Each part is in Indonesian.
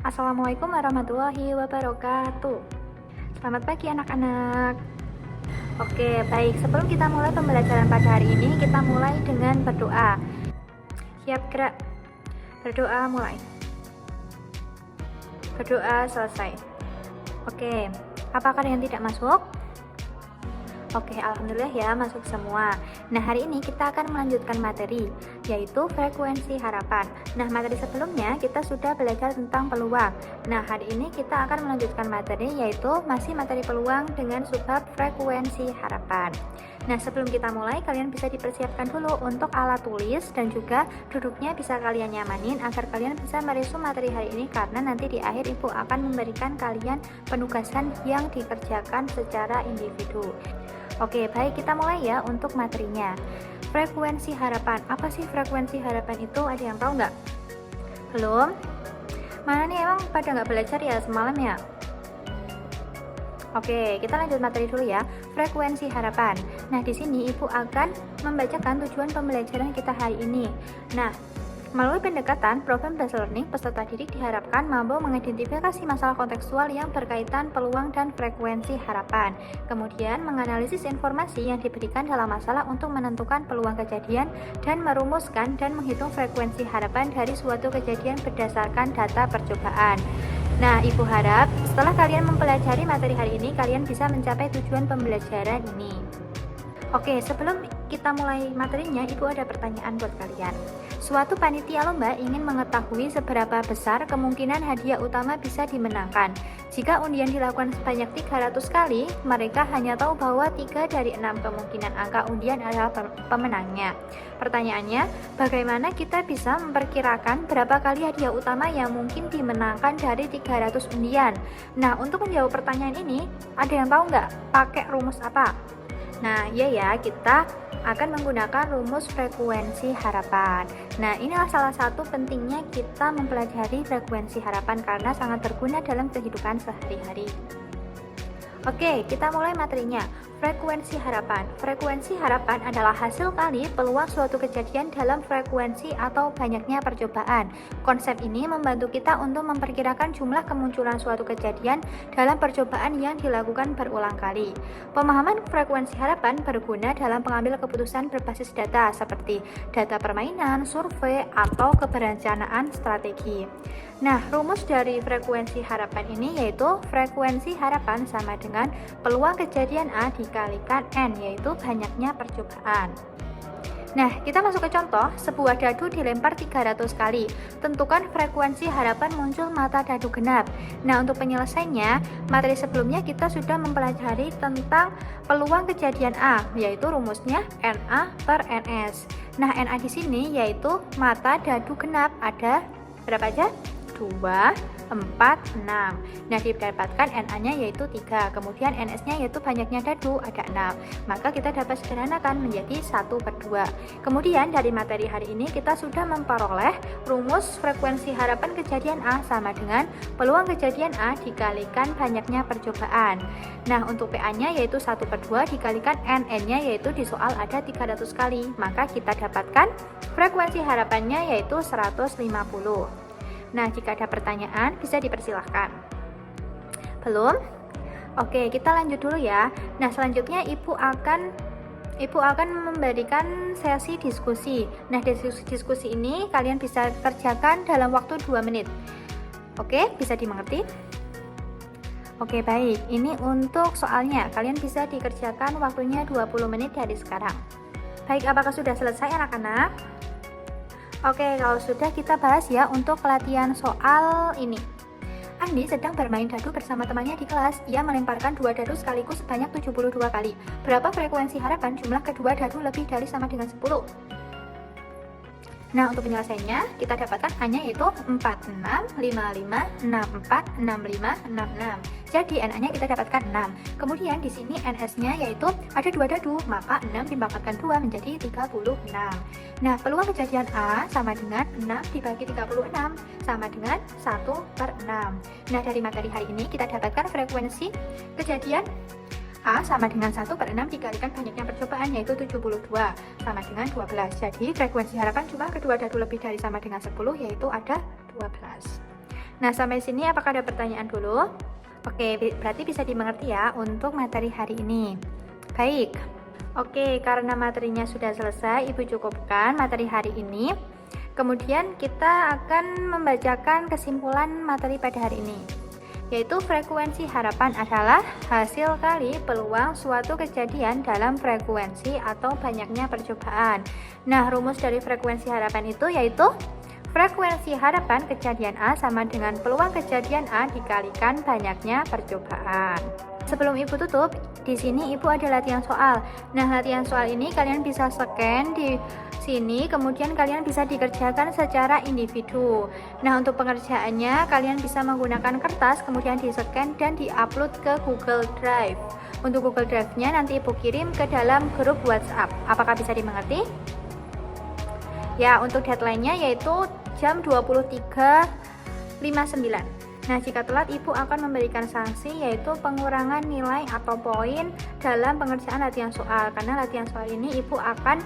Assalamualaikum warahmatullahi wabarakatuh. Selamat pagi anak-anak. Oke, baik. Sebelum kita mulai pembelajaran pada hari ini, kita mulai dengan berdoa. Siap gerak. Berdoa mulai. Berdoa selesai. Oke, apakah yang tidak masuk? Oke, alhamdulillah ya, masuk semua. Nah, hari ini kita akan melanjutkan materi, yaitu frekuensi harapan. Nah, materi sebelumnya kita sudah belajar tentang peluang. Nah, hari ini kita akan melanjutkan materi, yaitu masih materi peluang dengan subbab frekuensi harapan. Nah, sebelum kita mulai, kalian bisa dipersiapkan dulu untuk alat tulis dan juga duduknya bisa kalian nyamanin agar kalian bisa meresu materi hari ini, karena nanti di akhir Ibu akan memberikan kalian penugasan yang dikerjakan secara individu. Oke, baik, kita mulai ya untuk materinya. Frekuensi harapan. Apa sih frekuensi harapan itu? Ada yang tahu nggak? Belum? Mana nih, emang pada nggak belajar ya semalam ya? Oke, kita lanjut materi dulu ya. Frekuensi harapan. Nah, di sini Ibu akan membacakan tujuan pembelajaran kita hari ini. Nah, melalui pendekatan program Blast Learning, peserta didik diharapkan mampu mengidentifikasi masalah kontekstual yang berkaitan peluang dan frekuensi harapan. Kemudian, menganalisis informasi yang diberikan dalam masalah untuk menentukan peluang kejadian dan merumuskan dan menghitung frekuensi harapan dari suatu kejadian berdasarkan data percobaan. Nah, Ibu harap setelah kalian mempelajari materi hari ini, kalian bisa mencapai tujuan pembelajaran ini. Oke, sebelum kita mulai materinya, Ibu ada pertanyaan buat kalian. Suatu panitia lomba ingin mengetahui seberapa besar kemungkinan hadiah utama bisa dimenangkan. Jika undian dilakukan sebanyak 300 kali, mereka hanya tahu bahwa 3 dari 6 kemungkinan angka undian adalah pemenangnya. Pertanyaannya, bagaimana kita bisa memperkirakan berapa kali hadiah utama yang mungkin dimenangkan dari 300 undian? Nah, untuk menjawab pertanyaan ini, ada yang tahu nggak pakai rumus apa? Nah, iya ya, kita akan menggunakan rumus frekuensi harapan. Nah, inilah salah satu pentingnya kita mempelajari frekuensi harapan karena sangat berguna dalam kehidupan sehari-hari. Oke, kita mulai materinya. Frekuensi harapan. Frekuensi harapan adalah hasil kali peluang suatu kejadian dalam frekuensi atau banyaknya percobaan. Konsep ini membantu kita untuk memperkirakan jumlah kemunculan suatu kejadian dalam percobaan yang dilakukan berulang kali. Pemahaman frekuensi harapan berguna dalam pengambil keputusan berbasis data seperti data permainan, survei, atau keberencanaan strategi. Nah, rumus dari frekuensi harapan ini yaitu frekuensi harapan sama dengan peluang kejadian A dikalikan N, yaitu banyaknya percobaan. Nah, kita masuk ke contoh, sebuah dadu dilempar 300 kali. Tentukan frekuensi harapan muncul mata dadu genap. Nah, untuk penyelesaiannya, materi sebelumnya kita sudah mempelajari tentang peluang kejadian A, yaitu rumusnya NA per NS. Nah, NA di sini yaitu mata dadu genap, ada berapa aja? 2, 4, 6. Nah, didapatkan NA-nya yaitu 3, kemudian NS-nya yaitu banyaknya dadu, ada 6. Maka kita dapat sederhanakan menjadi 1/2. Kemudian dari materi hari ini kita sudah memperoleh rumus frekuensi harapan kejadian A sama dengan peluang kejadian A dikalikan banyaknya percobaan. Nah, untuk PA-nya yaitu 1/2 dikalikan N-nya yaitu di soal ada 300 kali. Maka kita dapatkan frekuensi harapannya yaitu 150. Nah, jika ada pertanyaan bisa dipersilahkan. Belum? Oke, kita lanjut dulu ya. Nah, selanjutnya Ibu akan memberikan sesi diskusi. Nah, diskusi ini kalian bisa kerjakan dalam waktu 2 menit. Oke, bisa dimengerti? Oke, baik. Ini untuk soalnya. Kalian bisa dikerjakan waktunya 20 menit dari sekarang. Baik, apakah sudah selesai anak-anak? Oke, kalau sudah kita bahas ya untuk pelatihan soal ini. Andi sedang bermain dadu bersama temannya di kelas. Ia melemparkan 2 dadu sekaligus sebanyak 72 kali. Berapa frekuensi harapan jumlah kedua dadu lebih dari sama dengan 10? Nah, untuk penyelesaiannya kita dapatkan A-nya yaitu 46, 55, 64, 65, 66. Jadi NA-nya kita dapatkan 6. Kemudian di sini NS-nya yaitu ada 2 dadu, maka 6 dipangkatkan 2 menjadi 36. Nah, peluang kejadian A sama dengan 6 dibagi 36 sama dengan 1/6. Nah, dari materi hari ini kita dapatkan frekuensi kejadian A sama dengan 1/6 dikalikan banyaknya percobaan yaitu 72 sama dengan 12. Jadi frekuensi harapan jumlah kedua dadu lebih dari sama dengan 10 yaitu ada 12. Nah, sampai sini apakah ada pertanyaan dulu? Oke, berarti bisa dimengerti ya untuk materi hari ini. Baik. Oke, karena materinya sudah selesai, Ibu cukupkan materi hari ini. Kemudian kita akan membacakan kesimpulan materi pada hari ini, yaitu frekuensi harapan adalah hasil kali peluang suatu kejadian dalam frekuensi atau banyaknya percobaan. Nah, rumus dari frekuensi harapan itu yaitu frekuensi harapan kejadian A sama dengan peluang kejadian A dikalikan banyaknya percobaan. Sebelum Ibu tutup, di sini Ibu ada latihan soal. Nah, latihan soal ini kalian bisa scan di sini, kemudian kalian bisa dikerjakan secara individu. Nah, untuk pengerjaannya kalian bisa menggunakan kertas, kemudian di-scan dan di-upload ke Google Drive. Untuk Google Drive-nya nanti Ibu kirim ke dalam grup WhatsApp. Apakah bisa dimengerti? Ya, untuk deadline-nya yaitu jam 23.59. Nah, jika telat Ibu akan memberikan sanksi yaitu pengurangan nilai atau poin dalam pengerjaan latihan soal, karena latihan soal ini Ibu akan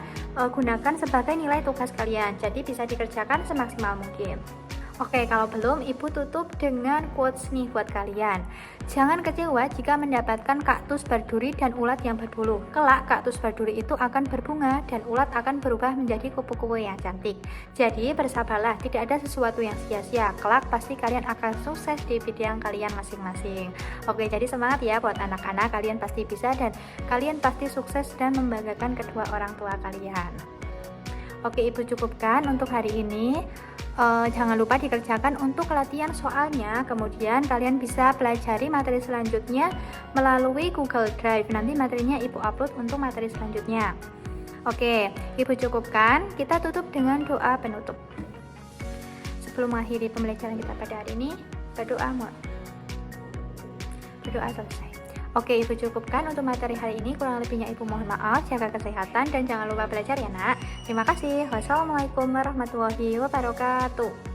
gunakan sebagai nilai tugas kalian, jadi bisa dikerjakan semaksimal mungkin. Oke, kalau belum, Ibu tutup dengan quotes nih buat kalian. Jangan kecewa jika mendapatkan kaktus berduri dan ulat yang berbulu. Kelak, kaktus berduri itu akan berbunga dan ulat akan berubah menjadi kupu-kupu yang cantik. Jadi, bersabarlah, tidak ada sesuatu yang sia-sia. Kelak, pasti kalian akan sukses di bidang kalian masing-masing. Oke, jadi semangat ya buat anak-anak, kalian pasti bisa dan kalian pasti sukses dan membanggakan kedua orang tua kalian. Oke, Ibu cukupkan untuk hari ini. Jangan lupa dikerjakan untuk latihan soalnya, kemudian kalian bisa pelajari materi selanjutnya melalui Google Drive. Nanti materinya Ibu upload untuk materi selanjutnya. Oke, Ibu cukupkan. Kita tutup dengan doa penutup. Sebelum mengakhiri pembelajaran kita pada hari ini, berdoa selesai. Oke, Ibu cukupkan untuk materi hari ini. Kurang lebihnya Ibu mohon maaf. Jaga kesehatan dan jangan lupa belajar ya nak. Terima kasih. Wassalamualaikum warahmatullahi wabarakatuh.